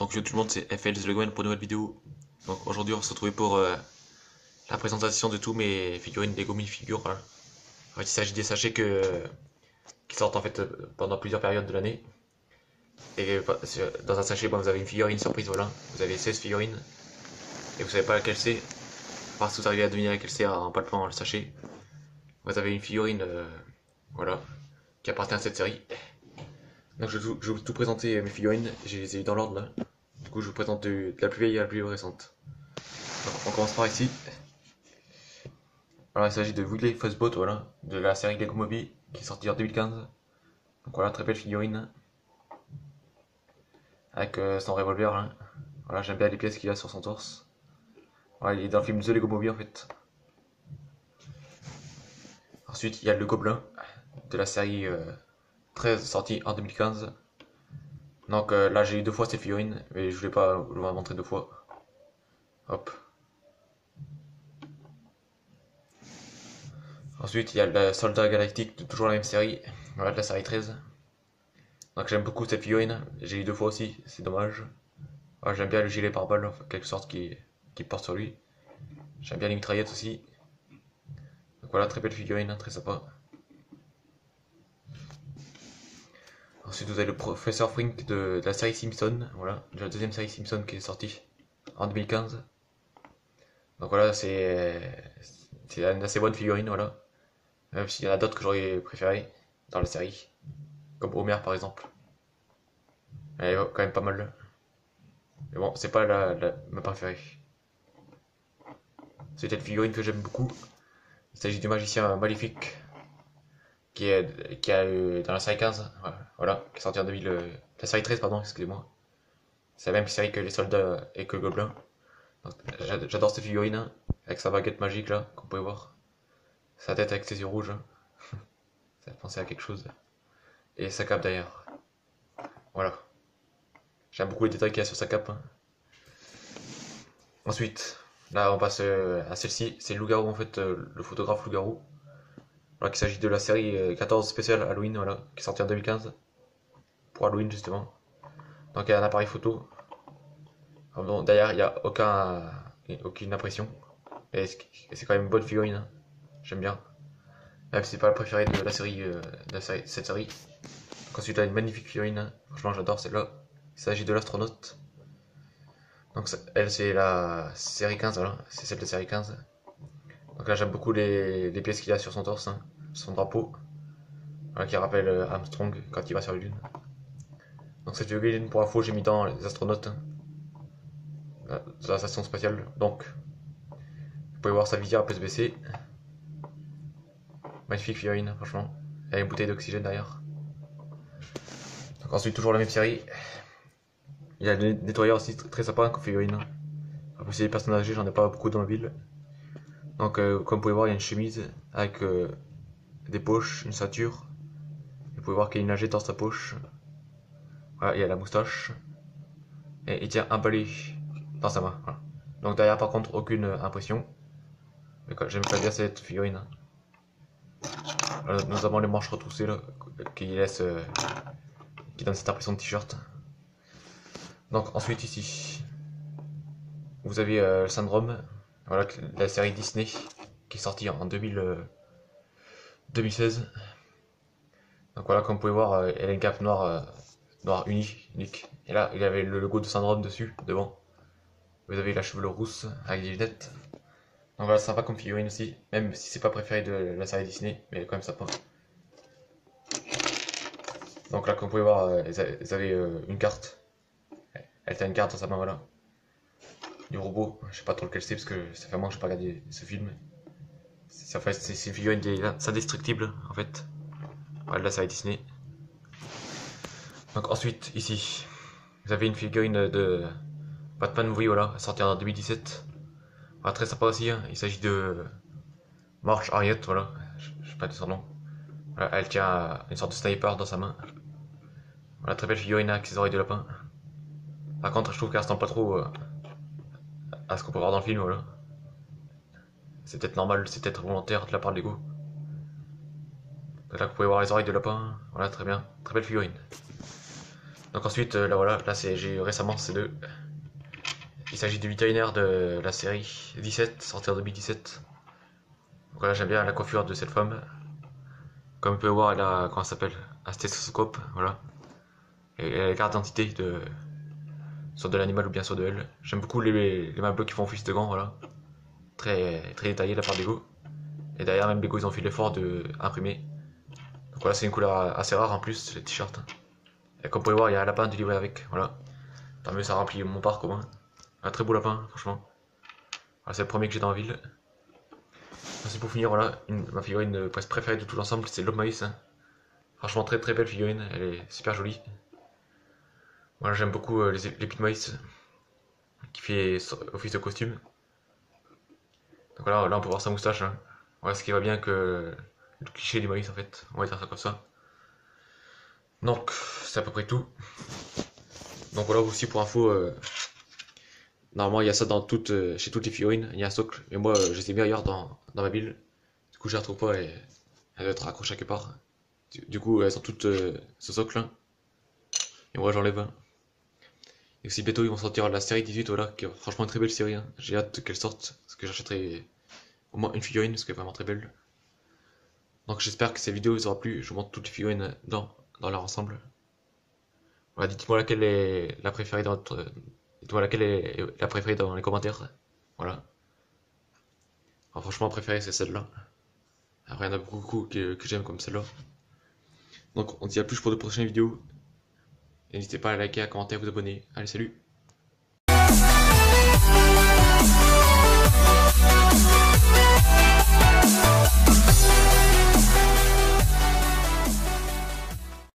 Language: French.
Donc yo tout le monde, c'est FL The Legman pour une nouvelle vidéo. Donc aujourd'hui on va se retrouver pour la présentation de tous mes figurines Lego Minifigures. Voilà. En fait, il s'agit des sachets qui sortent en fait pendant plusieurs périodes de l'année. Et dans un sachet, vous avez une figurine surprise, voilà. Vous avez 16 figurines et vous savez pas laquelle c'est. Parce que vous arrivez à deviner laquelle c'est en palpant le sachet. Vous avez une figurine, voilà, qui appartient à cette série. Donc je vais vous tout présenter mes figurines, je les ai eu dans l'ordre là. Du coup je vous présente de la plus vieille à la plus récente. Donc, on commence par ici. Alors il s'agit de Willy Fuzzbot, voilà, de la série Lego Movie qui est sortie en 2015. Donc voilà, très belle figurine. Avec son revolver hein. Voilà, j'aime bien les pièces qu'il a sur son torse. Voilà, il est dans le film The Lego Movie en fait. Ensuite il y a le Gobelin de la série 13 sortie en 2015. Donc là j'ai eu deux fois cette figurine, mais je voulais pas vous la montrer deux fois. Hop. Ensuite il y a le Soldat Galactique de toujours la même série, voilà, de la série 13. Donc j'aime beaucoup cette figurine, j'ai eu deux fois aussi, c'est dommage. Voilà, j'aime bien le gilet pare-balles, en quelque sorte qui porte sur lui. J'aime bien les mitraillettes aussi. Donc voilà, très belle figurine, hein, très sympa. Ensuite vous avez le professeur Frink de la série Simpson, voilà, de la deuxième série Simpson qui est sortie en 2015. Donc voilà, c'est une assez bonne figurine, voilà. Même s'il y en a d'autres que j'aurais préféré dans la série, comme Homer par exemple. Elle est quand même pas mal. Mais bon, c'est pas ma préférée. C'était une figurine que j'aime beaucoup. Il s'agit du magicien maléfique qui est dans la série 15, voilà, qui est sorti en 2000, la série 13, pardon, excusez-moi. C'est la même série que les soldats et que le gobelin. J'adore cette figurine, hein, avec sa baguette magique là, qu'on peut voir. Sa tête avec ses yeux rouges, hein. Ça fait penser à quelque chose. Et sa cape d'ailleurs. Voilà. J'aime beaucoup les détails qu'il y a sur sa cape. Hein. Ensuite, là on passe à celle-ci. C'est le loup-garou en fait, le photographe loup-garou. Voilà, qu'il s'agit de la série 14 spéciale Halloween, voilà, qui est sortie en 2015. Pour Halloween justement. Donc il y a un appareil photo. Bon, d'ailleurs il n'y a aucune impression. Et c'est quand même une bonne figurine. Hein. J'aime bien. Même si c'est pas la préférée de la série, cette série. Donc ensuite, là, une magnifique figurine. Hein. Franchement, j'adore celle-là. Il s'agit de l'astronaute. Donc, elle, c'est la série 15, voilà. C'est celle de série 15. Donc là, j'aime beaucoup les pièces qu'il a sur son torse, hein. Son drapeau. Voilà, qui rappelle Armstrong quand il va sur la Lune. Donc, cette figurine, pour info, j'ai mis dans les astronautes. Hein, de la station spatiale. Donc, vous pouvez voir sa visière peut se baisser. Magnifique figurine, franchement. Il y a une bouteille d'oxygène derrière. Donc ensuite, toujours la même série. Il y a le nettoyeur aussi, très sympa comme figurine. Après, c'est des personnes âgées, j'en ai pas beaucoup dans la ville. Donc, comme vous pouvez voir, il y a une chemise avec des poches, une ceinture. Vous pouvez voir qu'il y a une lingette dans sa poche. Voilà, il y a la moustache. Et il tient un balai dans sa main. Voilà. Donc, derrière, par contre, aucune impression. J'aime pas bien cette figurine. Nous avons les manches retroussées là, qui donnent cette impression de t-shirt. Donc ensuite ici, vous avez le syndrome, voilà, la série Disney qui est sortie en 2016. Donc voilà, comme vous pouvez voir, elle a une cape noire, noire unique. Et là, il y avait le logo de syndrome dessus, devant. Vous avez la chevelure rousse avec des lunettes. Donc voilà, sympa comme figurine aussi, même si c'est pas préféré de la série Disney, mais elle est quand même sympa. Donc là, comme vous pouvez voir, ils avaient une carte. Elle tient une carte dans sa main, voilà. Du robot, je sais pas trop lequel c'est parce que ça fait un moment que je n'ai pas regardé ce film. C'est une figurine indestructible en fait. Voilà, là ça va être Disney. Donc ensuite, ici, vous avez une figurine de Batman Movie, voilà, sortie en 2017. Voilà, très sympa aussi, hein. Il s'agit de Marge Harriet, voilà, je sais pas de son nom. Voilà, elle tient une sorte de sniper dans sa main. Voilà, très belle figurine avec ses oreilles de lapin. Par contre, je trouve qu'elle ressemble pas trop à ce qu'on peut voir dans le film, voilà. C'est peut-être normal, c'est peut-être volontaire de la part de Lego. Donc là, vous pouvez voir les oreilles de lapin. Voilà, très bien. Très belle figurine. Donc ensuite, là voilà, là j'ai eu récemment ces deux. Il s'agit du vétérinaire de la série 17, sortie en 2017. Donc voilà, j'aime bien la coiffure de cette femme. Comme vous pouvez voir, elle a, comment ça s'appelle, un stéthoscope, voilà. Et elle a la carte d'identité de, soit de l'animal ou bien soit de elle. J'aime beaucoup les mains bleues qui font office de gants, voilà. Très détaillé de la part d'Ego. Et derrière, même Lego, ils ont fait l'effort de imprimer. Donc voilà, c'est une couleur assez rare en plus, les t-shirts. Et comme vous pouvez voir, il y a un lapin de livrer avec, voilà. Tant mieux, ça remplit mon parc au moins. Un très beau lapin, franchement. Voilà, c'est le premier que j'ai dans la ville. Ensuite, pour finir, voilà, ma figurine presque préférée de tout l'ensemble, c'est l'homme maïs. Hein. Franchement, très belle figurine, elle est super jolie. Voilà, j'aime beaucoup les pits de maïs qui fait office de costume. Donc voilà, là on peut voir sa moustache. Hein. Voilà, ce qui va bien que le cliché du maïs en fait. On va dire ça comme ça. Donc, c'est à peu près tout. Donc voilà, aussi pour info, normalement il y a ça chez toutes les figurines, il y a un socle. Mais moi, je les ai mis ailleurs dans ma ville. Du coup, je les retrouve pas et elles doivent être accrochées quelque part. Du coup, elles sont toutes ce socle là. Et moi, j'enlève un. Et aussi, bientôt, ils vont sortir la série 18, voilà, qui est franchement une très belle série. Hein. J'ai hâte qu'elle sorte, parce que j'achèterai au moins une figurine, parce qu'elle est vraiment très belle. Donc j'espère que cette vidéo vous aura plu. Je vous montre toutes les figurines dans leur ensemble. Voilà, dites-moi laquelle est la préférée dans votre... Dites-moi laquelle est la préférée dans les commentaires. Voilà. Alors, franchement, préférée, c'est celle-là. Après, il y en a beaucoup que j'aime comme celle-là. Donc, on se dit à plus pour de prochaines vidéos. Et n'hésitez pas à liker, à commenter, à vous abonner. Allez, salut!